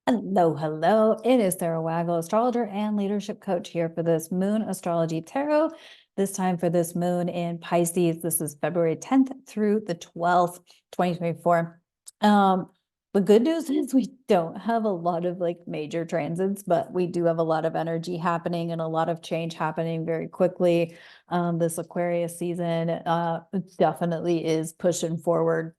Hello, hello. It is Sarah Waggle, astrologer and leadership coach here for this Moon Astrology Tarot. This time for this moon in Pisces. This is February 10th through the 12th, 2024. The good news is we don't have a lot of like major transits, but we do have a lot of energy happening and a lot of change happening very quickly. This Aquarius season definitely is pushing forward.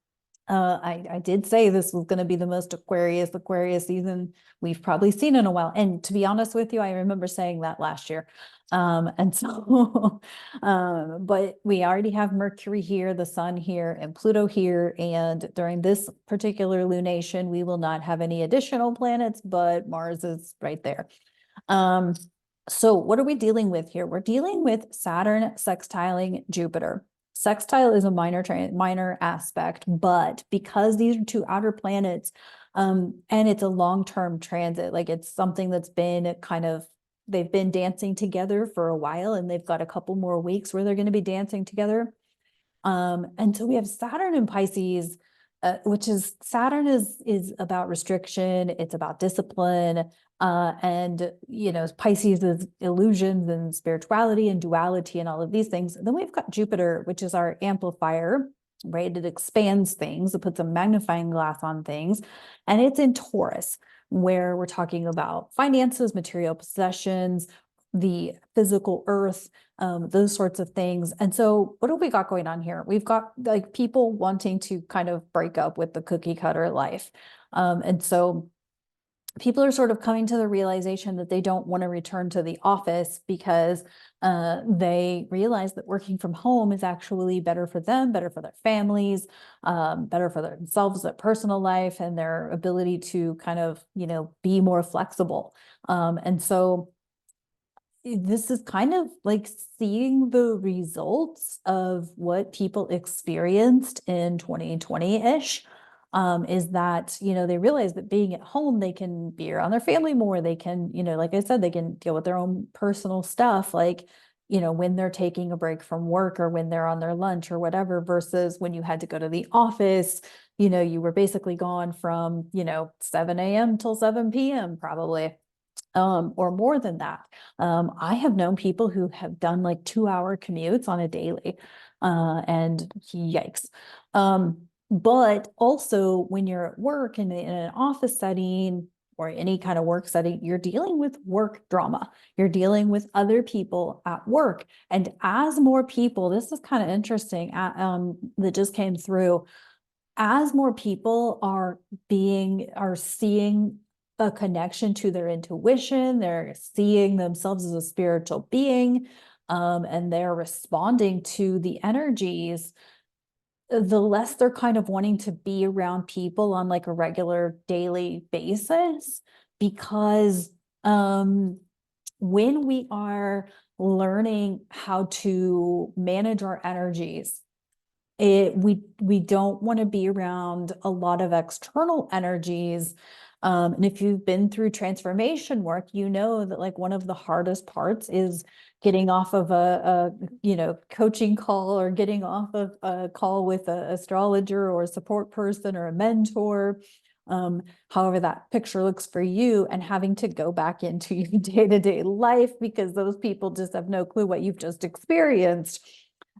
I did say this was going to be the most Aquarius season we've probably seen in a while. And to be honest with you, I remember saying that last year. And so, but we already have Mercury here, the sun here, and Pluto here. And during this particular lunation, we will not have any additional planets, but Mars is right there. Um, so what are we dealing with here? We're dealing with Saturn sextiling Jupiter. Sextile is a minor aspect, but because these are two outer planets, and it's a long-term transit, like it's something that's been they've been dancing together for a while, and they've got a couple more weeks where they're going to be dancing together. And so we have Saturn in Pisces, which is Saturn is about restriction, it's about discipline, and Pisces is illusions and spirituality and duality and all of these things. And then we've got Jupiter, which is our amplifier, right? It expands things, it puts a magnifying glass on things, and it's in Taurus, where we're talking about finances, material possessions, the physical earth, those sorts of things. And so what have we got going on here? We've got like people wanting to kind of break up with the cookie cutter life. And so people are sort of coming to the realization that they don't want to return to the office because they realize that working from home is actually better for them, better for their families, better for themselves, their personal life, and their ability to kind of, be more flexible. And so this is kind of like seeing the results of what people experienced in 2020-ish. Is that, they realize that being at home, they can be around their family more. They can, like I said, they can deal with their own personal stuff, like, when they're taking a break from work or when they're on their lunch or whatever, versus when you had to go to the office, you were basically gone from, 7 a.m. till 7 p.m. probably. Or more than that. I have known people who have done like 2-hour commutes on a daily, and yikes. But also when you're at work in an office setting or any kind of work setting, you're dealing with work drama. You're dealing with other people at work. And as more people, this is kind of interesting, that just came through, as more people are seeing a connection to their intuition, they're seeing themselves as a spiritual being, and they're responding to the energies, the less they're kind of wanting to be around people on like a regular daily basis. Because when we are learning how to manage our energies, we don't want to be around a lot of external energies. And if you've been through transformation work, you know that like one of the hardest parts is getting off of a coaching call, or getting off of a call with an astrologer or a support person or a mentor, however that picture looks for you, and having to go back into your day-to-day life because those people just have no clue what you've just experienced.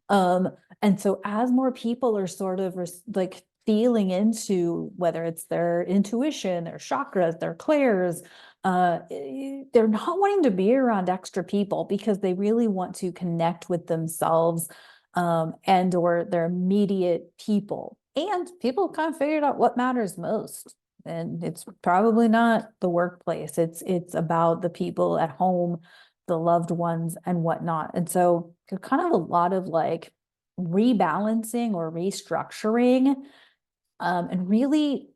And so as more people are sort of like feeling into whether it's their intuition, their chakras, their clairs, they're not wanting to be around extra people because they really want to connect with themselves, and or their immediate people. And people kind of figured out what matters most. And it's probably not the workplace. It's about the people at home, the loved ones, and whatnot. And so kind of a lot of like rebalancing or restructuring, and really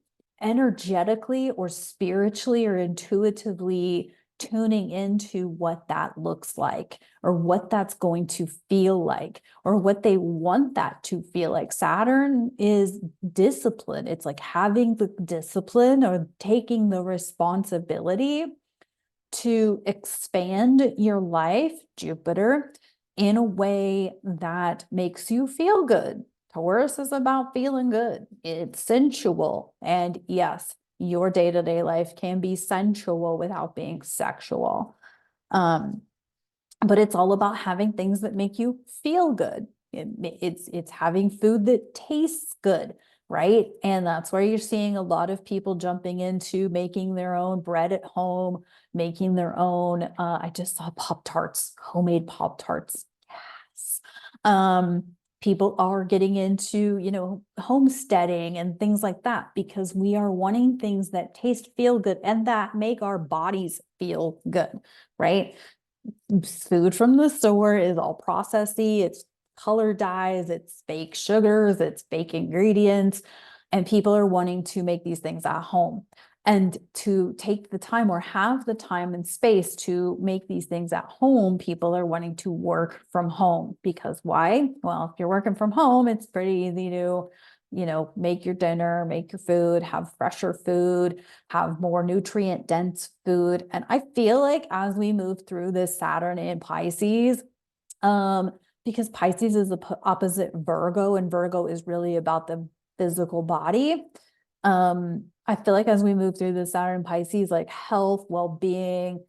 energetically or spiritually or intuitively tuning into what that looks like, or what that's going to feel like, or what they want that to feel like. Saturn is discipline. It's like having the discipline or taking the responsibility to expand your life, Jupiter, in a way that makes you feel good. Taurus is about feeling good. It's sensual. And yes, your day-to-day life can be sensual without being sexual. But it's all about having things that make you feel good. It's having food that tastes good, right? And that's where you're seeing a lot of people jumping into making their own bread at home, making their own. I just saw Pop-Tarts, homemade Pop-Tarts. Yes. People are getting into, homesteading and things like that because we are wanting things that taste, feel good, and that make our bodies feel good, right? Food from the store is all processy, it's color dyes, it's fake sugars, it's fake ingredients, and people are wanting to make these things at home. And to take the time or have the time and space to make these things at home, people are wanting to work from home because why? Well, if you're working from home, it's pretty easy to, make your dinner, make your food, have fresher food, have more nutrient dense food. And I feel like as we move through this Saturn in Pisces, because Pisces is the opposite Virgo, and Virgo is really about the physical body. I feel like as we move through the Saturn Pisces, like health, well-being,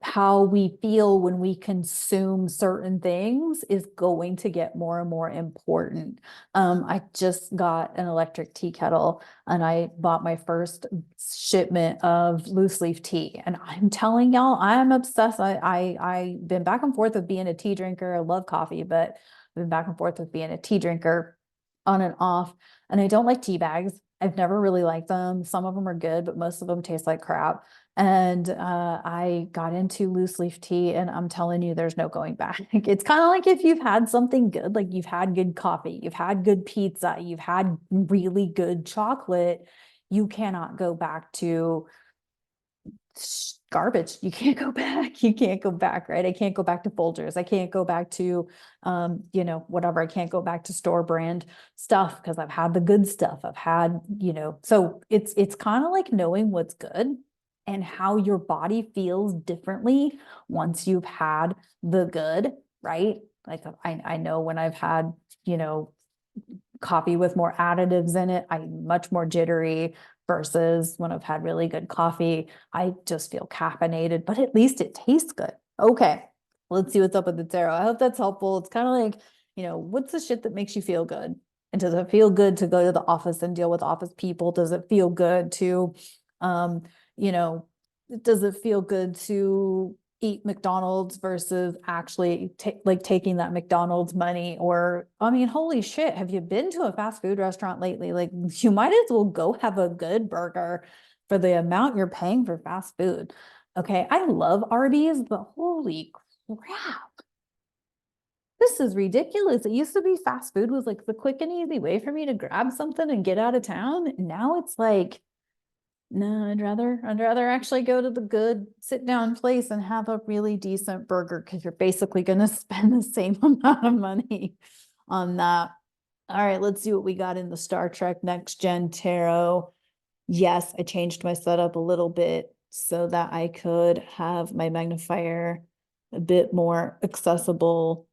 how we feel when we consume certain things is going to get more and more important. I just got an electric tea kettle and I bought my first shipment of loose leaf tea. And I'm telling y'all, I'm obsessed. I've been back and forth with being a tea drinker. I love coffee, but I've been back and forth with being a tea drinker on and off. And I don't like tea bags. I've never really liked them. Some of them are good, but most of them taste like crap. And I got into loose leaf tea, and I'm telling you, there's no going back. It's kind of like if you've had something good, like you've had good coffee, you've had good pizza, you've had really good chocolate, you cannot go back to garbage. You can't go back. You can't go back, right? I can't go back to Folgers. I can't go back to, whatever. I can't go back to store brand stuff because I've had the good stuff. I've had, so it's kind of like knowing what's good and how your body feels differently once you've had the good, right? Like I know when I've had, coffee with more additives in it, I'm much more jittery versus when I've had really good coffee, I just feel caffeinated, but at least it tastes good. Okay, let's see what's up with the tarot. I hope that's helpful. It's kind of like, what's the shit that makes you feel good? And does it feel good to go to the office and deal with office people? Does it feel good to, you know, does it feel good to eat McDonald's versus actually taking that McDonald's money? Or, I mean, holy shit, have you been to a fast food restaurant lately? Like, you might as well go have a good burger for the amount you're paying for fast food. Okay, I love Arby's, but holy crap. This is ridiculous. It used to be fast food was like the quick and easy way for me to grab something and get out of town. Now it's like, no, I'd rather actually go to the good sit down place and have a really decent burger because you're basically going to spend the same amount of money on that. All right, let's see what we got in the Star Trek Next Gen Tarot. Yes, I changed my setup a little bit so that I could have my magnifier a bit more accessible.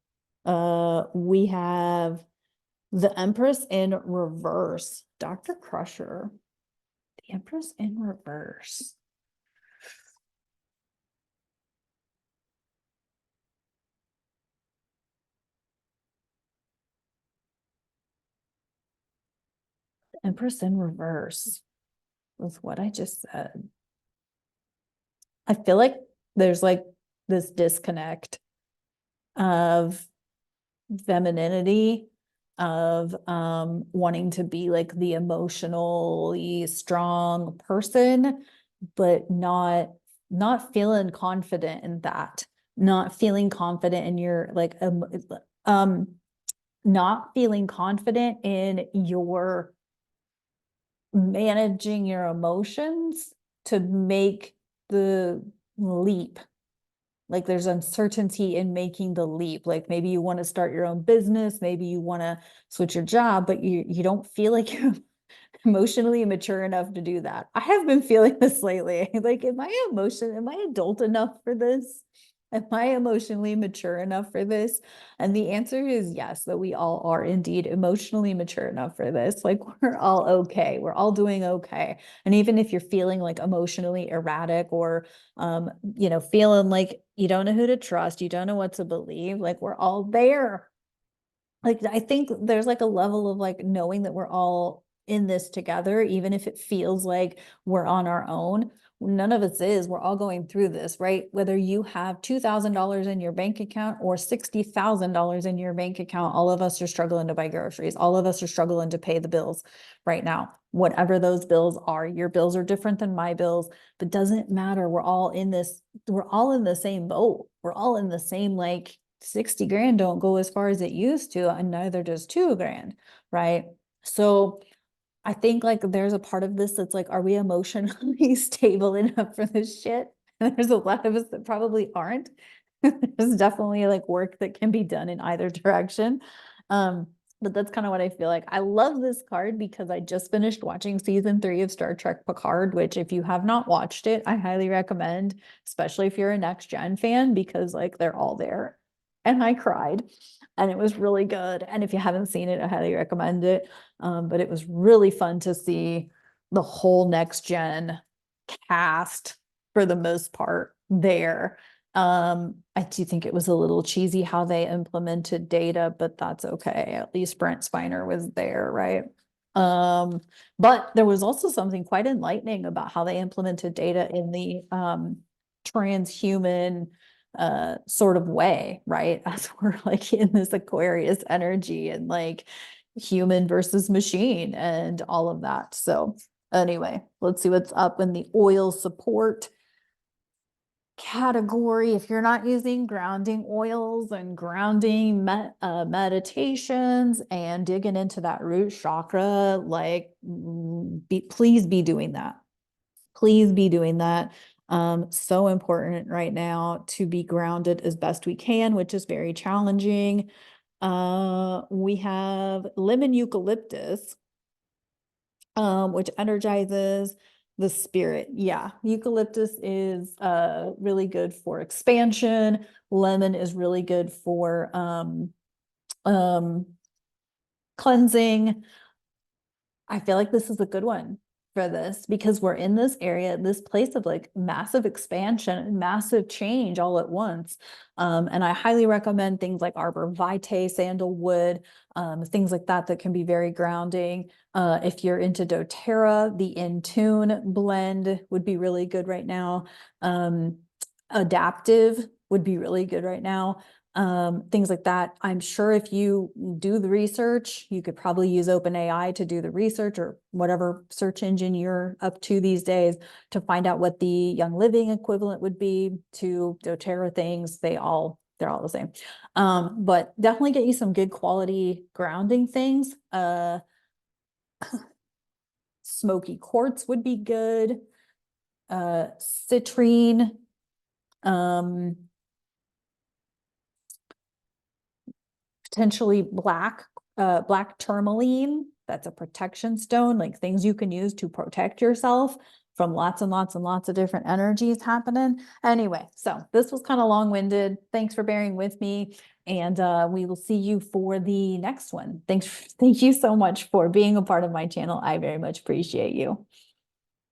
We have the Empress in reverse, Dr. Crusher. The Empress in reverse. The Empress in reverse was what I just said. I feel like there's like this disconnect of femininity, of wanting to be like the emotionally strong person, but not feeling confident in that, not feeling confident in your like not feeling confident in your managing your emotions to make the leap. Like there's uncertainty in making the leap. Like maybe you want to start your own business, maybe you want to switch your job, but you don't feel like you're emotionally mature enough to do that. I have been feeling this lately. Like, am I adult enough for this? Am I emotionally mature enough for this? And the answer is yes, that we all are indeed emotionally mature enough for this. Like we're all okay. We're all doing okay. And even if you're feeling like emotionally erratic or feeling like you don't know who to trust, you don't know what to believe, like we're all there. Like I think there's like a level of like knowing that we're all in this together, even if it feels like we're on our own. None of us is. We're all going through this, right? Whether you have $2,000 in your bank account or $60,000 in your bank account, all of us are struggling to buy groceries. All of us are struggling to pay the bills right now. Whatever those bills are, your bills are different than my bills, but doesn't matter. We're all in this, we're all in the same boat. We're all in the same, like, 60 grand don't go as far as it used to, and neither does 2 grand, right? So I think like there's a part of this that's like, are we emotionally stable enough for this shit? And there's a lot of us that probably aren't. There's definitely like work that can be done in either direction. But that's kind of what I feel like. I love this card because I just finished watching season 3 of Star Trek Picard, which if you have not watched it, I highly recommend, especially if you're a next gen fan, because like they're all there. And I cried and it was really good. And if you haven't seen it, I highly recommend it. But it was really fun to see the whole next gen cast for the most part there. I do think it was a little cheesy how they implemented Data, but that's okay. At least Brent Spiner was there, right? But there was also something quite enlightening about how they implemented Data in the transhuman sort of way, right? As we're like in this Aquarius energy and like human versus machine and all of that. So anyway, let's see what's up in the oil support category. If you're not using grounding oils and grounding meditations and digging into that root chakra, like please be doing that. Please be doing that. So important right now to be grounded as best we can, which is very challenging. We have lemon eucalyptus, which energizes the spirit. Yeah, eucalyptus is really good for expansion. Lemon is really good for um, cleansing. I feel like this is a good one for this because we're in this area, this place of like massive expansion and massive change all at once. And I highly recommend things like Arbor Vitae, sandalwood, things like that that can be very grounding. If you're into doTERRA, the In Tune blend would be really good right now. Adaptive would be really good right now. Things like that. I'm sure if you do the research, you could probably use OpenAI to do the research or whatever search engine you're up to these days to find out what the Young Living equivalent would be to doTERRA things. They're all the same. But definitely get you some good quality grounding things. Smoky quartz would be good. Citrine. Potentially black tourmaline. That's a protection stone, like things you can use to protect yourself from lots and lots and lots of different energies happening. Anyway, so this was kind of long-winded. Thanks for bearing with me. And we will see you for the next one. Thank you so much for being a part of my channel. I very much appreciate you.